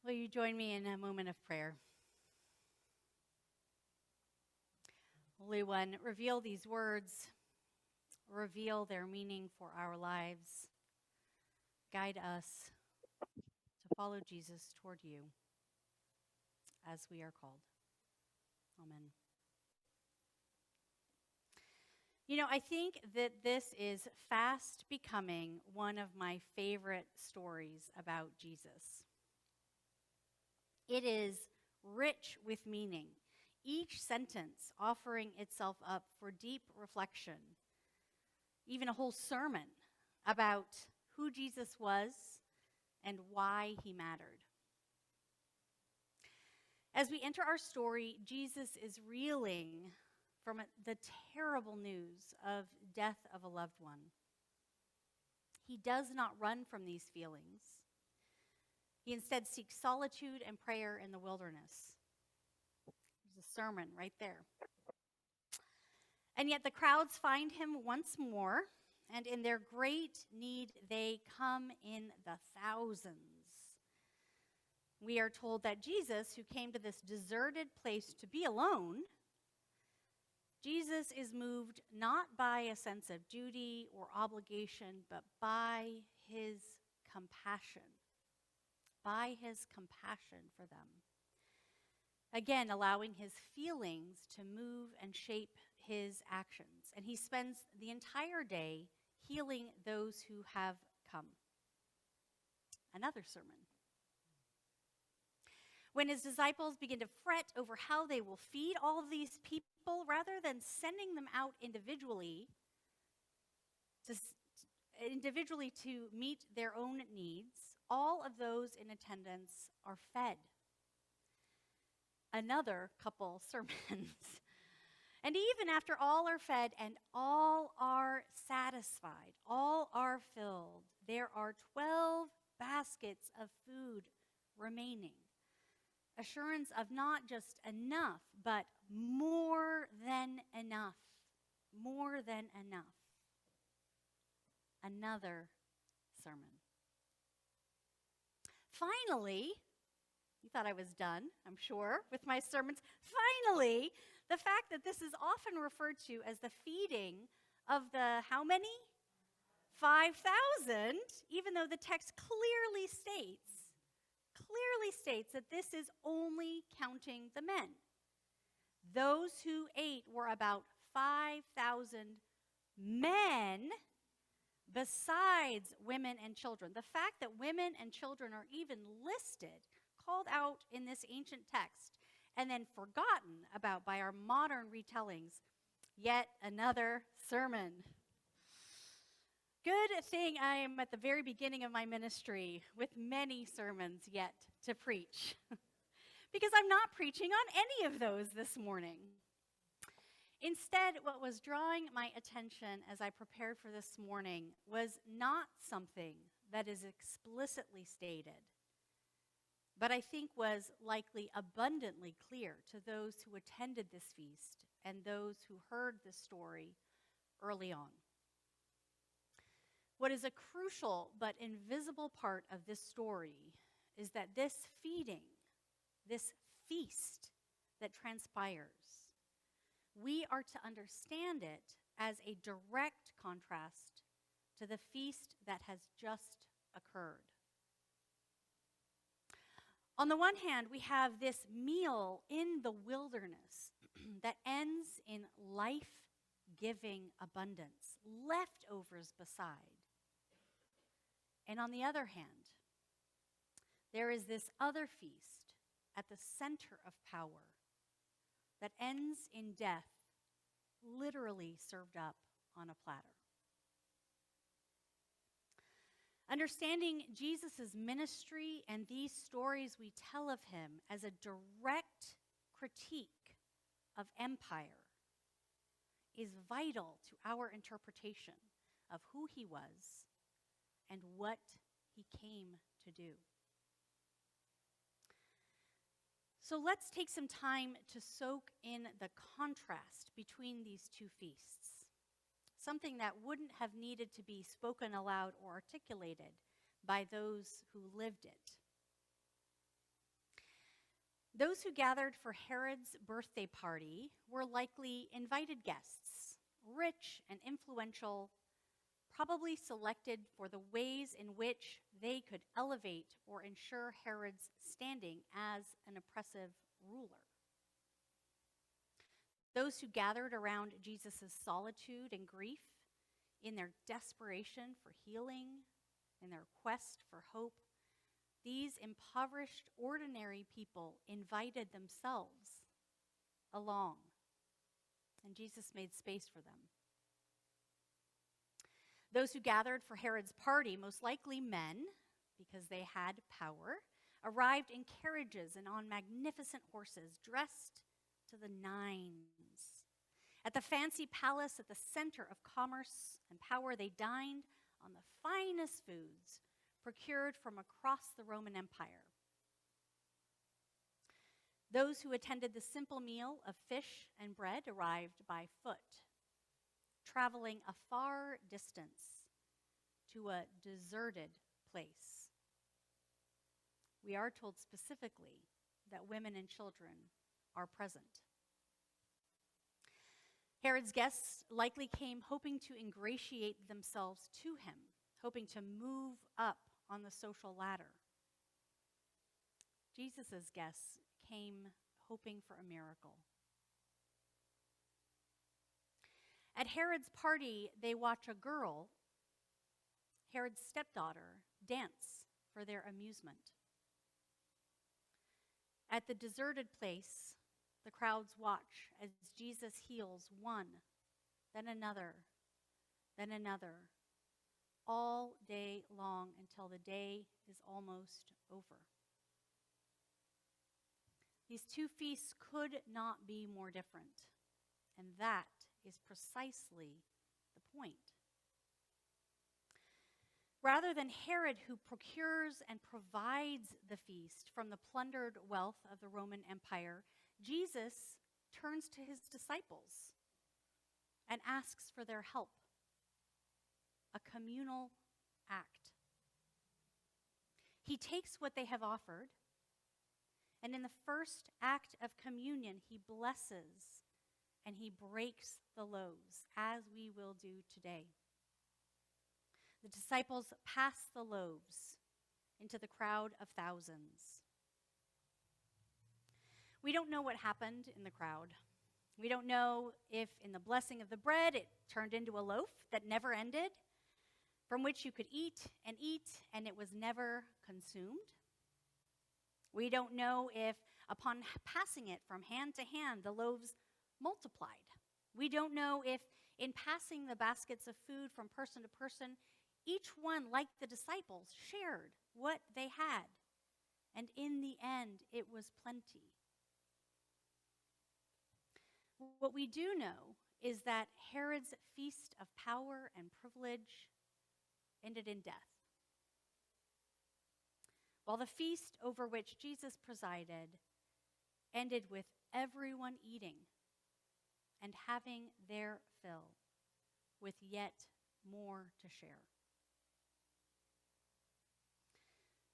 Will you join me in a moment of prayer? Holy One, reveal these words, reveal their meaning for our lives. Guide us to follow Jesus toward you as we are called. Amen. You know, I think that this is fast becoming one of my favorite stories about Jesus. It is rich with meaning, each sentence offering itself up for deep reflection, even a whole sermon about who Jesus was and why he mattered. As we enter our story, Jesus is reeling from the terrible news of death of a loved one. He does not run from these feelings. He instead seeks solitude and prayer in the wilderness. There's a sermon right there. And yet the crowds find him once more, and in their great need, they come in the thousands. We are told that Jesus, who came to this deserted place to be alone, Jesus is moved not by a sense of duty or obligation, but by his compassion. By his compassion for them. Again, allowing his feelings to move and shape his actions. And he spends the entire day healing those who have come. Another sermon. When his disciples begin to fret over how they will feed all of these people, rather than sending them out individually to meet their own needs, all of those in attendance are fed. Another couple sermons. And even after all are fed and all are satisfied, all are filled, there are 12 baskets of food remaining. Assurance of not just enough, but more than enough. More than enough. Another sermon. Finally, you thought I was done, I'm sure, with my sermons. Finally, the fact that this is often referred to as the feeding of the how many? 5,000, even though the text clearly states that this is only counting the men. Those who ate were about 5,000 men, besides women and children. The fact that women and children are even listed, called out in this ancient text, and then forgotten about by our modern retellings, yet another sermon. Good thing I am at the very beginning of my ministry with many sermons yet to preach, because I'm not preaching on any of those this morning. Instead, what was drawing my attention as I prepared for this morning was not something that is explicitly stated, but I think was likely abundantly clear to those who attended this feast and those who heard the story early on. What is a crucial but invisible part of this story is that this feeding, this feast that transpires, we are to understand it as a direct contrast to the feast that has just occurred. On the one hand, we have this meal in the wilderness that ends in life-giving abundance, leftovers beside. And on the other hand, there is this other feast at the center of power that ends in death, literally served up on a platter. Understanding Jesus' ministry and these stories we tell of him as a direct critique of empire is vital to our interpretation of who he was and what he came to do. So let's take some time to soak in the contrast between these two feasts, something that wouldn't have needed to be spoken aloud or articulated by those who lived it. Those who gathered for Herod's birthday party were likely invited guests, rich and influential, probably selected for the ways in which they could elevate or ensure Herod's standing as an oppressive ruler. Those who gathered around Jesus' solitude and grief in their desperation for healing, in their quest for hope, these impoverished, ordinary people invited themselves along, and Jesus made space for them. Those who gathered for Herod's party, most likely men, because they had power, arrived in carriages and on magnificent horses, dressed to the nines. At the fancy palace at the center of commerce and power, they dined on the finest foods procured from across the Roman Empire. Those who attended the simple meal of fish and bread arrived by foot, traveling a far distance to a deserted place. We are told specifically that women and children are present. Herod's guests likely came hoping to ingratiate themselves to him, hoping to move up on the social ladder. Jesus' guests came hoping for a miracle. At Herod's party, they watch a girl, Herod's stepdaughter, dance for their amusement. At the deserted place, the crowds watch as Jesus heals one, then another, all day long until the day is almost over. These two feasts could not be more different, and that is precisely the point. Rather than Herod, who procures and provides the feast from the plundered wealth of the Roman Empire, Jesus turns to his disciples and asks for their help. A communal act. He takes what they have offered, and in the first act of communion, he blesses and he breaks the loaves, as we will do today. The disciples pass the loaves into the crowd of thousands. We don't know what happened in the crowd. We don't know if in the blessing of the bread it turned into a loaf that never ended, from which you could eat, and it was never consumed. We don't know if upon passing it from hand to hand, the loaves multiplied. We don't know if in passing the baskets of food from person to person, each one, like the disciples, shared what they had. And in the end, it was plenty. What we do know is that Herod's feast of power and privilege ended in death, while the feast over which Jesus presided ended with everyone eating and having their fill, with yet more to share.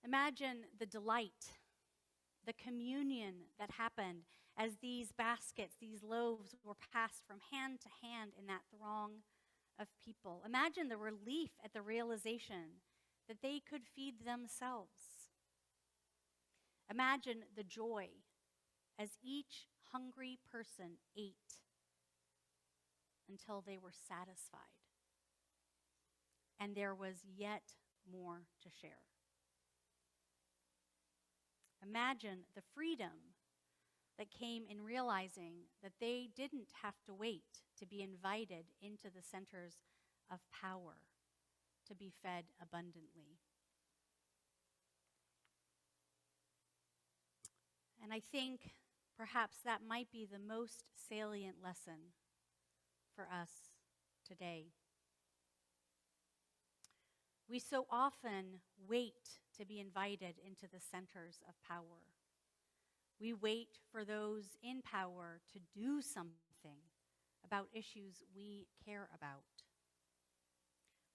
Imagine the delight, the communion that happened as these baskets, these loaves were passed from hand to hand in that throng of people. Imagine the relief at the realization that they could feed themselves. Imagine the joy as each hungry person ate until they were satisfied, and there was yet more to share. Imagine the freedom that came in realizing that they didn't have to wait to be invited into the centers of power to be fed abundantly. And I think perhaps that might be the most salient lesson for us today. We so often wait to be invited into the centers of power. We wait for those in power to do something about issues we care about.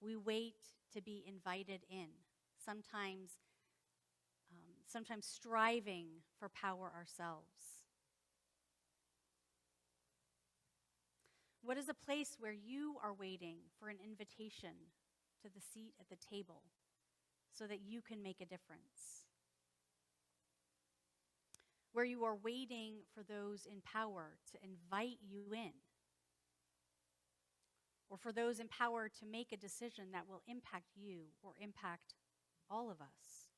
We wait to be invited in, sometimes sometimes striving for power ourselves? What is a place where you are waiting for an invitation to the seat at the table so that you can make a difference? Where you are waiting for those in power to invite you in, or for those in power to make a decision that will impact you or impact all of us?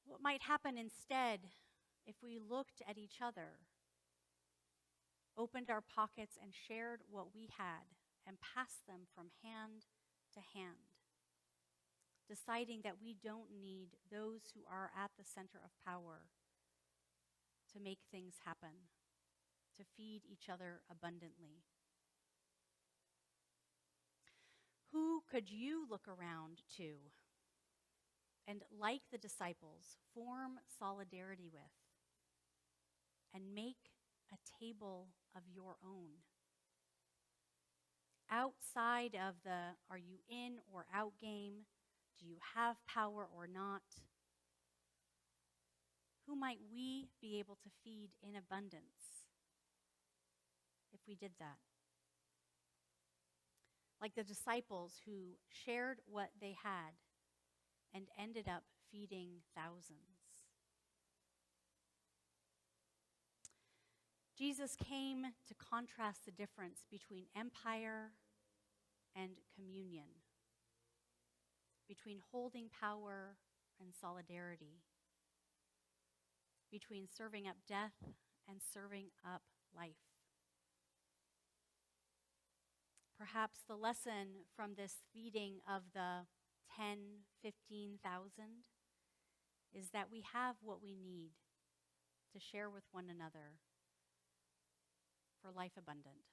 What might happen instead if we looked at each other, opened our pockets and shared what we had and passed them from hand to hand, deciding that we don't need those who are at the center of power to make things happen, to feed each other abundantly? Who could you look around to and, like the disciples, form solidarity with and make a table of your own? Outside of the are you in or out game, do you have power or not? Who might we be able to feed in abundance if we did that? Like the disciples who shared what they had and ended up feeding thousands. Jesus came to contrast the difference between empire and communion, between holding power and solidarity, between serving up death and serving up life. Perhaps the lesson from this feeding of the 10, 15,000 is that we have what we need to share with one another for life abundant.